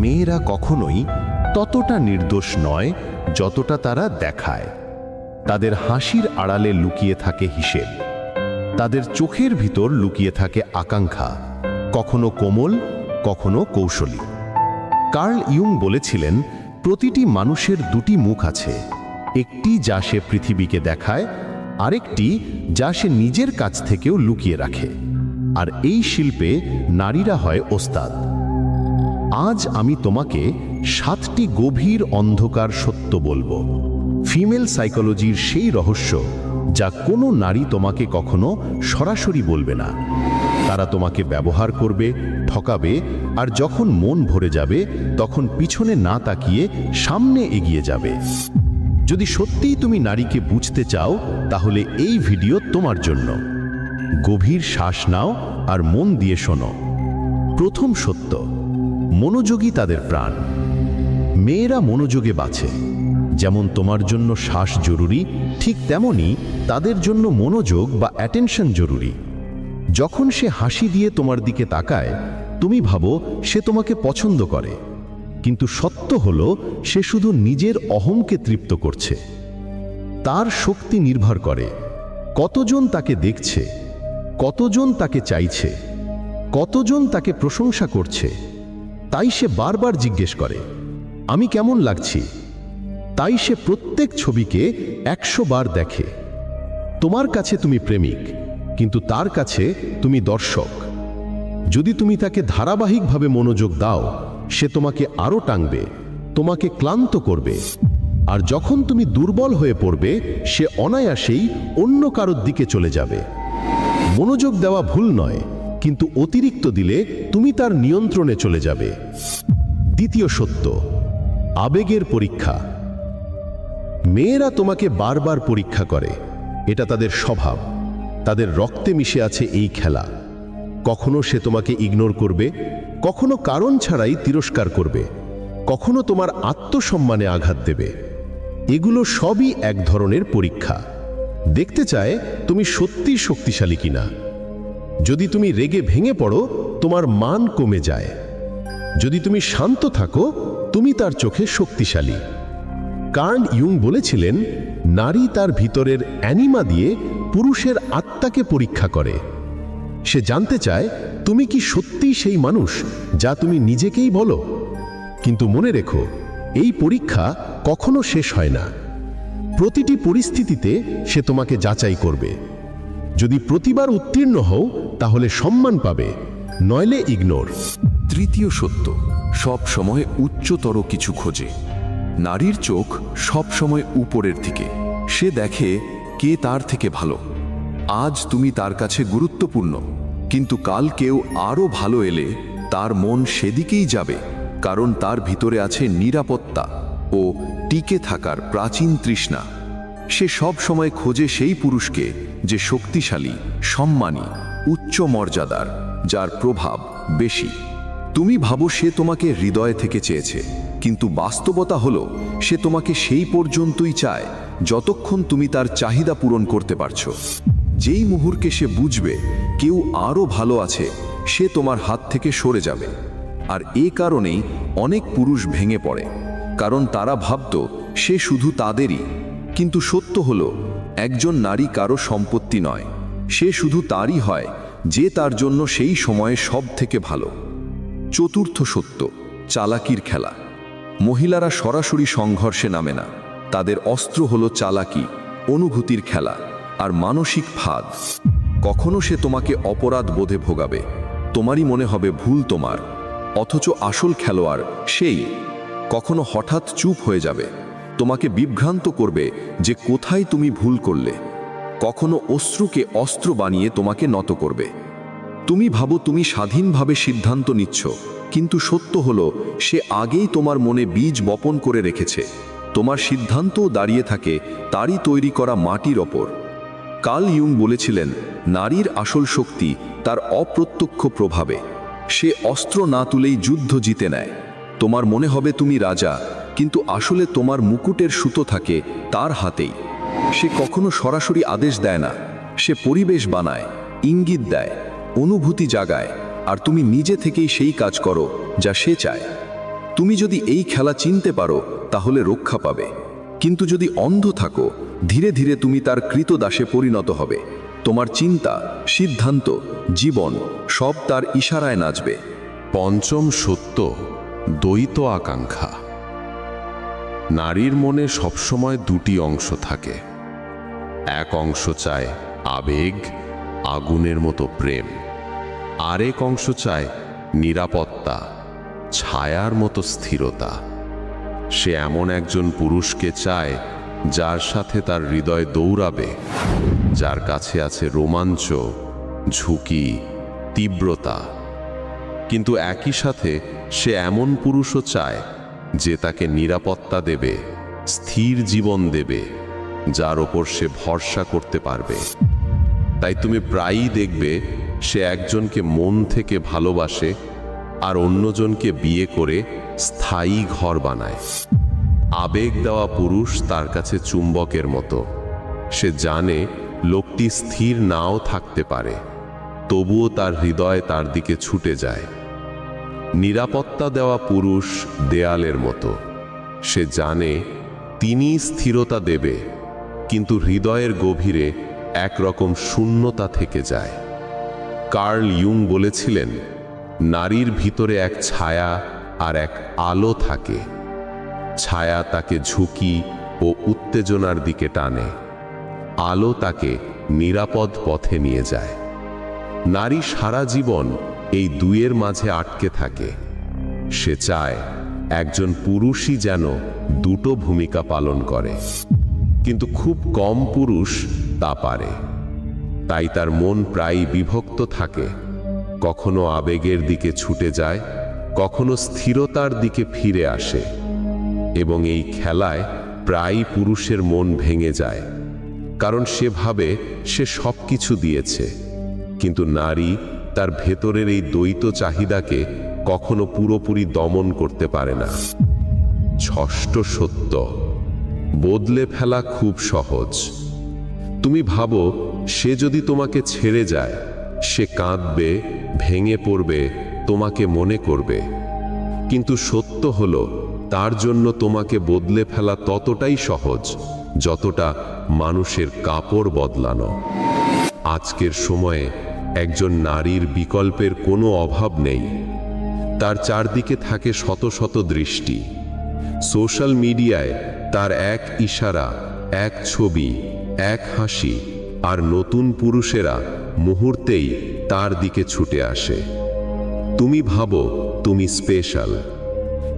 মেয়েরা কখনোই ততটা নির্দোষ নয় যতটা তারা দেখায়। তাদের হাসির আড়ালে লুকিয়ে থাকে হিসেব, তাদের চোখের ভিতর লুকিয়ে থাকে আকাঙ্ক্ষা, কখনো কোমল, কখনো কৌশলী। কার্ল ইয়ুং বলেছিলেন, প্রতিটি মানুষের দুটি মুখ আছে, একটি যা সে পৃথিবীকে দেখায়, আরেকটি যা সে নিজের কাছ থেকেও লুকিয়ে রাখে। আর এই শিল্পে নারীরা হয় ওস্তাদ। আজ আমি তোমাকে 7টি গভীর অন্ধকার সত্য বলবো, ফিমেল সাইকোলজির সেই রহস্য যা কোনো নারী তোমাকে কখনো সরাসরি বলবে না। তারা তোমাকে ব্যবহার করবে, ঠকাবে, আর যখন মন ভরে যাবে তখন পিছনে না তাকিয়ে সামনে এগিয়ে যাবে। যদি সত্যিই তুমি নারীকে বুঝতে চাও তাহলে এই ভিডিও তোমার জন্য। গভীর শ্বাস নাও আর মন দিয়ে শোনো। প্রথম সত্য, মনোযোগী তাদের প্রাণ। মেয়েরা মনোযোগে বাঁচে। যেমন তোমার জন্য শ্বাস জরুরি, ঠিক তেমনি তাদের জন্য মনোযোগ বা অ্যাটেনশন জরুরি। যখন সে হাসি দিয়ে তোমার দিকে তাকায়, তুমি ভাবো সে তোমাকে পছন্দ করে, কিন্তু সত্য হলো সে শুধু নিজের অহংকে তৃপ্ত করছে। তার শক্তি নির্ভর করে কতজন তাকে দেখছে, কতজন তাকে চাইছে, কতজন তাকে প্রশংসা করছে। তাই সে বারবার জিজ্ঞেস করে, আমি কেমন লাগছি? তাই সে প্রত্যেক ছবিকে 100 বার দেখে। তোমার কাছে তুমি প্রেমিক, কিন্তু তার কাছে তুমি দর্শক। যদি তুমি তাকে ধারাবাহিকভাবে মনোযোগ দাও, সে তোমাকে আরও টানবে, তোমাকে ক্লান্ত করবে। আর যখন তুমি দুর্বল হয়ে পড়বে, সে অনায়াসেই অন্য কারোর দিকে চলে যাবে। মনোযোগ দেওয়া ভুল নয়, কিন্তু অতিরিক্ত দিলে তুমি তার নিয়ন্ত্রণে চলে যাবে। দ্বিতীয় সত্য, আবেগের পরীক্ষা। মেয়েরা তোমাকে বারবার পরীক্ষা করে, এটা তাদের স্বভাব। তাদের রক্তে মিশে আছে এই খেলা। কখনো সে তোমাকে ইগনোর করবে, কখনো কারণ ছাড়াই তিরস্কার করবে, কখনো তোমার আত্মসম্মানে আঘাত দেবে। এগুলো সবই এক ধরনের পরীক্ষা। দেখতে চায় তুমি সত্যিই শক্তিশালী কিনা। যদি তুমি রেগে ভেঙে পড়ো, তোমার মান কমে যায়। যদি তুমি শান্ত থাকো, তুমি তার চোখে শক্তিশালী। কার্ল ইয়ুং বলেছিলেন, নারী তার ভিতরের অ্যানিমা দিয়ে পুরুষের আত্মাকে পরীক্ষা করে। সে জানতে চায় তুমি কি সত্যিই সেই মানুষ যা তুমি নিজেকেই বলো। কিন্তু মনে রেখো, এই পরীক্ষা কখনো শেষ হয় না। প্রতিটি পরিস্থিতিতে সে তোমাকে যাচাই করবে। যদি প্রতিবার উত্তীর্ণ হও, তাহলে সম্মান পাবে, নইলে ইগনোর। তৃতীয় সত্য, সব সময় উচ্চতর কিছু খোঁজে। নারীর চোখ সব সময় উপরের দিকে। সে দেখে কে তার থেকে ভালো। আজ তুমি তার কাছে গুরুত্বপূর্ণ, কিন্তু কাল কেউ আরও ভালো এলে তার মন সেদিকেই যাবে, কারণ তার ভিতরে আছে নিরাপত্তা ও টিকে থাকার প্রাচীন তৃষ্ণা। সে সব সময় খোঁজে সেই পুরুষকে যে শক্তিশালী, সম্মানী, উচ্চ মর্যাদার, যার প্রভাব বেশি। তুমি ভাবো সে তোমাকে হৃদয় থেকে চেয়েছে, কিন্তু বাস্তবতা হলো সে তোমাকে সেই পর্যন্তই চায় যতক্ষণ তুমি তার চাহিদা পূরণ করতে পারছো। যেই মুহূর্তে সে বুঝবে কেউ আরও ভালো আছে, সে তোমার হাত থেকে সরে যাবে। আর এ কারণেই অনেক পুরুষ ভেঙে পড়ে, কারণ তারা ভাবত সে শুধু তাদেরই। কিন্তু সত্য হলো, একজন নারী কারো সম্পত্তি নয়, সে শুধু তারই হয় যে তার জন্য সেই সময়ে সব থেকে ভালো। চতুর্থ সত্য, চালাকির খেলা। মহিলারা সরাসরি সংঘর্ষে নামে না। তাদের অস্ত্র হলো চালাকি, অনুভূতির খেলা আর মানসিক ফাঁদ। কখনো সে তোমাকে অপরাধ বোধে ভোগাবে, তোমারই মনে হবে ভুল তোমার, অথচ আসল খেলোয়াড় সেই। কখনো হঠাৎ চুপ হয়ে যাবে, তোমাকে বিভ্রান্ত করবে যে কোথায় তুমি ভুল করলে। কখনো অশ্রুকে অস্ত্র বানিয়ে তোমাকে নত করবে। তুমি ভাবো তুমি স্বাধীনভাবে সিদ্ধান্ত নিচ্ছ, কিন্তু সত্য হলো সে আগেই তোমার মনে বীজ বপন করে রেখেছে। তোমার সিদ্ধান্তও দাঁড়িয়ে থাকে তারই তৈরি করা মাটির ওপর। কার্ল ইয়ুং বলেছিলেন, নারীর আসল শক্তি তার অপ্রত্যক্ষ প্রভাবে। সে অস্ত্র না তুলেই যুদ্ধ জিতে নেয়। তোমার মনে হবে তুমি রাজা, কিন্তু আসলে তোমার মুকুটের সুতো থাকে তার হাতেই। সে কখনো সরাসরি আদেশ দেয় না, সে পরিবেশ বানায়, ইঙ্গিত দেয়, অনুভূতি জাগায়, আর তুমি নিজে থেকেই সেই কাজ করো যা সে চায়। তুমি যদি এই খেলা চিনতে পারো তাহলে রক্ষা পাবে, কিন্তু যদি অন্ধ থাকো ধীরে ধীরে তুমি তার কৃতদাসে পরিণত হবে। তোমার চিন্তা, সিদ্ধান্ত, জীবন সব তার ইশারায় নাচবে। পঞ্চম সত্য, দ্বৈত আকাঙ্ক্ষা। নারীর মনে সবসময় দুটি অংশ থাকে। এক অংশ চায় আবেগ, আগুনের মতো প্রেম। আরেক অংশ চায় নিরাপত্তা, ছায়ার মতো স্থিরতা। সে এমন একজন পুরুষকে চায় যার সাথে তার হৃদয় দৌড়াবে, যার কাছে আছে রোমাঞ্চ, ঝুঁকি, তীব্রতা। কিন্তু একই সাথে সে এমন পুরুষও চায় যে তাকে নিরাপত্তা দেবে, স্থির জীবন দেবে, যার ওপর সে ভরসা করতে পারবে। তাই তুমি প্রায়ই দেখবে সে একজনকে মন থেকে ভালোবাসে আর অন্যজনকে বিয়ে করে স্থায়ী ঘর বানায়। আবেগ দেওয়া পুরুষ তার কাছে চুম্বকের মতো। সে জানে লোকটি স্থির নাও থাকতে পারে, তবুও তার হৃদয় তার দিকে ছুটে যায়। নিরাপত্তা দেওয়া পুরুষ দেয়ালের মতো। সে জানে তিনি স্থিরতা দেবে, কিন্তু হৃদয়ের গভীরে একরকম শূন্যতা থেকে যায়। কার্ল ইয়ুং বলেছিলেন, নারীর ভিতরে এক ছায়া আর এক আলো থাকে। ছায়া তাকে ঝুঁকি ও উত্তেজনার দিকে টানে, আলো তাকে নিরাপদ পথে নিয়ে যায়। নারী সারা জীবন এই দুইয়ের মাঝে আটকে থাকে। সে চায় একজন পুরুষই যেন দুটো ভূমিকা পালন করে, কিন্তু খুব কম পুরুষ তা পারে। তাই তার মন প্রায়ই বিভক্ত থাকে, কখনো আবেগের দিকে ছুটে যায়, কখনো স্থিরতার দিকে ফিরে আসে। এবং এই খেলায় প্রায়ই পুরুষের মন ভেঙে যায়, কারণ সে ভাবে সে সব কিছু দিয়েছে, কিন্তু নারী তার ভেতরের এই দ্বৈত চাহিদাকে কখনো পুরোপুরি দমন করতে পারে না। ষষ্ঠ সত্য, বদলে ফেলা খুব সহজ। তুমি ভাবো সে যদি তোমাকে ছেড়ে যায়, সে কাঁদবে, ভেঙে পড়বে, তোমাকে মনে করবে। কিন্তু সত্য হলো তার জন্য তোমাকে বদলে ফেলা ততটাই সহজ যতটা মানুষের কাপড় বদলানো। আজকের সময়ে একজন নারীর বিকল্পের কোনো অভাব নেই। তার চারদিকে থাকে শত শত দৃষ্টি। সোশ্যাল মিডিয়ায় তার এক ইশারা, এক ছবি, এক হাসি, আর নতুন পুরুষেরা মুহূর্তেই তার দিকে ছুটে আসে। তুমি ভাবো তুমি স্পেশাল,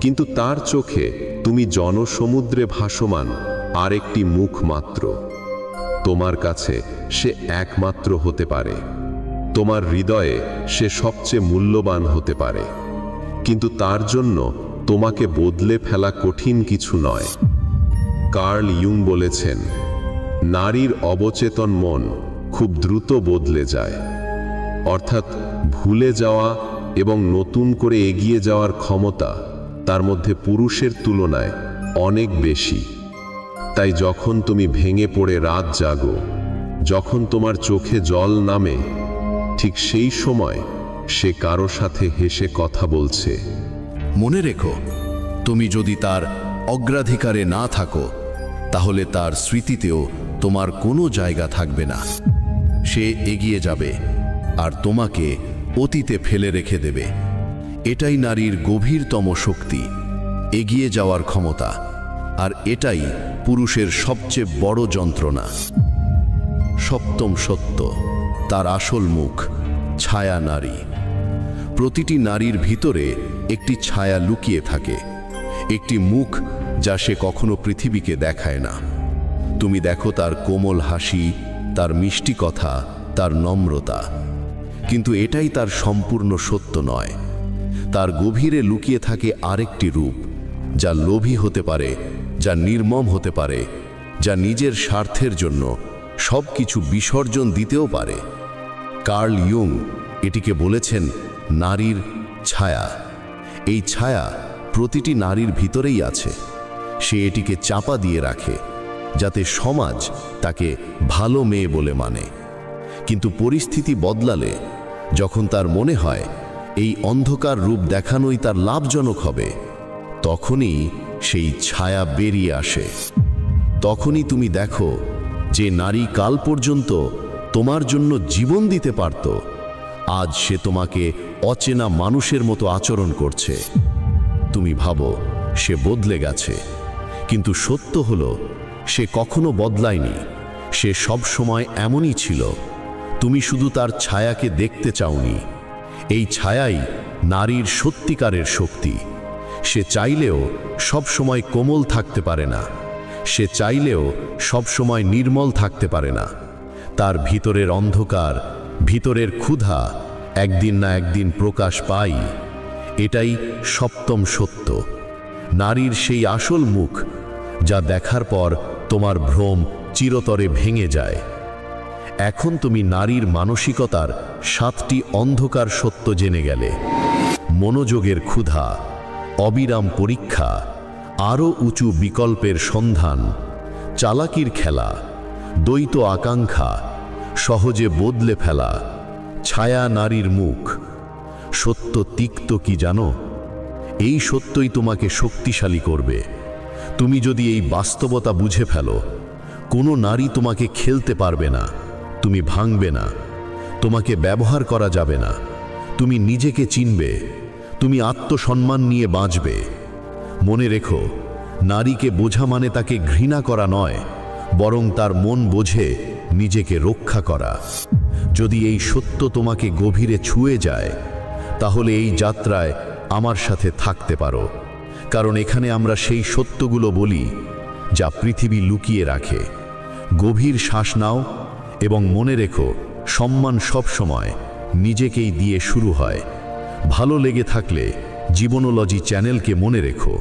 কিন্তু তার চোখে তুমি জনসমুদ্রে ভাসমান আরেকটি মুখ মাত্র। তোমার কাছে সে একমাত্র হতে পারে, তোমার হৃদয়ে সে সবচেয়ে মূল্যবান হতে পারে, কিন্তু তার জন্য তোমাকে বদলে ফেলা কঠিন কিছু নয়। কার্ল ইয়ুং বলেছেন, নারীর অবচেতন মন খুব দ্রুত বদলে যায়। অর্থাৎ ভুলে যাওয়া এবং নতুন করে এগিয়ে যাওয়ার ক্ষমতা তার মধ্যে পুরুষের তুলনায় অনেক বেশি। তাই যখন তুমি ভেঙে পড়ে রাত জাগো, যখন তোমার চোখে জল নামে, ঠিক সেই সময় সে কারো সাথে হেসে কথা বলছে। মনে রেখো, তুমি যদি তার অগ্রাধিকারে না থাকো, তাহলে তার স্মৃতিতেও তোমার কোনো জায়গা থাকবে না। সে এগিয়ে যাবে আর তোমাকে অতীতে ফেলে রেখে দেবে। এটাই নারীর গভীরতম শক্তি, এগিয়ে যাওয়ার ক্ষমতা, আর এটাই পুরুষের সবচেয়ে বড় যন্ত্রণা। সপ্তম সত্য, তার আসল মুখ, ছায়া নারী। প্রতিটি নারীর ভিতরে একটি ছায়া লুকিয়ে থাকে, একটি মুখ যা সে কখনো পৃথিবীকে দেখায় না। তুমি দেখো তার কোমল হাসি, তার মিষ্টি কথা, তার নম্রতা, কিন্তু এটাই তার সম্পূর্ণ সত্য নয়। তার গভীরে লুকিয়ে থাকে আরেকটি রূপ, যা লোভী হতে পারে, যা নির্মম হতে পারে, যা নিজের স্বার্থের জন্য সব কিছু বিসর্জন দিতেও পারে। কার্ল ইয়ুং এটিকে বলেছেন নারীর ছায়া। এই ছায়া প্রতিটি নারীর ভিতরেই আছে। সে এটিকে চাপা দিয়ে রাখে, যাতে সমাজ তাকে ভালো মেয়ে বলে মানে। কিন্তু পরিস্থিতি বদলালে, যখন তার মনে হয় এই অন্ধকার রূপ দেখানোই তার লাভজনক হবে, তখনই সেই ছায়া বেরিয়ে আসে। তখনই তুমি দেখো যে নারী কাল পর্যন্ত তোমার জন্য জীবন দিতে পারত, আজ সে তোমাকে অচেনা মানুষের মতো আচরণ করছে। তুমি ভাবো সে বদলে গেছে, কিন্তু সত্য হলো সে কখনো বদলায়নি। সে সব সময় এমনই ছিল। তুমি শুধু তার ছায়াকে দেখতে চাওনি। এই ছায়াই নারীর সত্যিকারের শক্তি। সে চাইলেও সব সময় কোমল থাকতে পারে না, সে চাইলেও সব সময় নির্মল থাকতে পারে না। তার ভিতরের অন্ধকার, ভিতরের ক্ষুধা একদিন না একদিন প্রকাশ পায়। এটাই সপ্তম সত্য, নারীর সেই আসল মুখ, যা দেখার পর তোমার ভ্রম চিরতরে ভেঙে যায়। এখন তুমি নারীর মানসিকতার 7টি অন্ধকার সত্য জেনে গেলে। মনোযোগের ক্ষুধা, অবিরাম পরীক্ষা, আরও উঁচু বিকল্পের সন্ধান, চালাকির খেলা, দ্বৈত আকাঙ্ক্ষা, সহজে বদলে ফেলা, ছায়া নারীর মুখ। সত্য তিক্ত কি জানো? এই সত্যই তোমাকে শক্তিশালী করবে। তুমি যদি এই বাস্তবতা বুঝে ফেলো, কোনো নারী তোমাকে খেলতে পারবে না, তুমি ভাঙবে না, তোমাকে ব্যবহার করা যাবে না। তুমি নিজেকে চিনবে, তুমি আত্মসম্মান নিয়ে বাঁচবে। মনে রেখো, নারীকে বোঝা মানে তাকে ঘৃণা করা নয়, বরং তার মন বোঝে নিজেকে রক্ষা করা। যদি এই সত্য তোমাকে গভীরে ছুঁয়ে যায়, তাহলে এই যাত্রায় আমার সাথে থাকতে পারো, কারণ এখানে আমরা সেই সত্যগুলো বলি যা পৃথিবী লুকিয়ে রাখে। গভীর শ্বাস নাও এবং মনে রেখো, সম্মান সব সময় নিজেকেই দিয়ে শুরু হয়। ভালো লেগে থাকলে জীবনোলজি চ্যানেলকে মনে রেখো।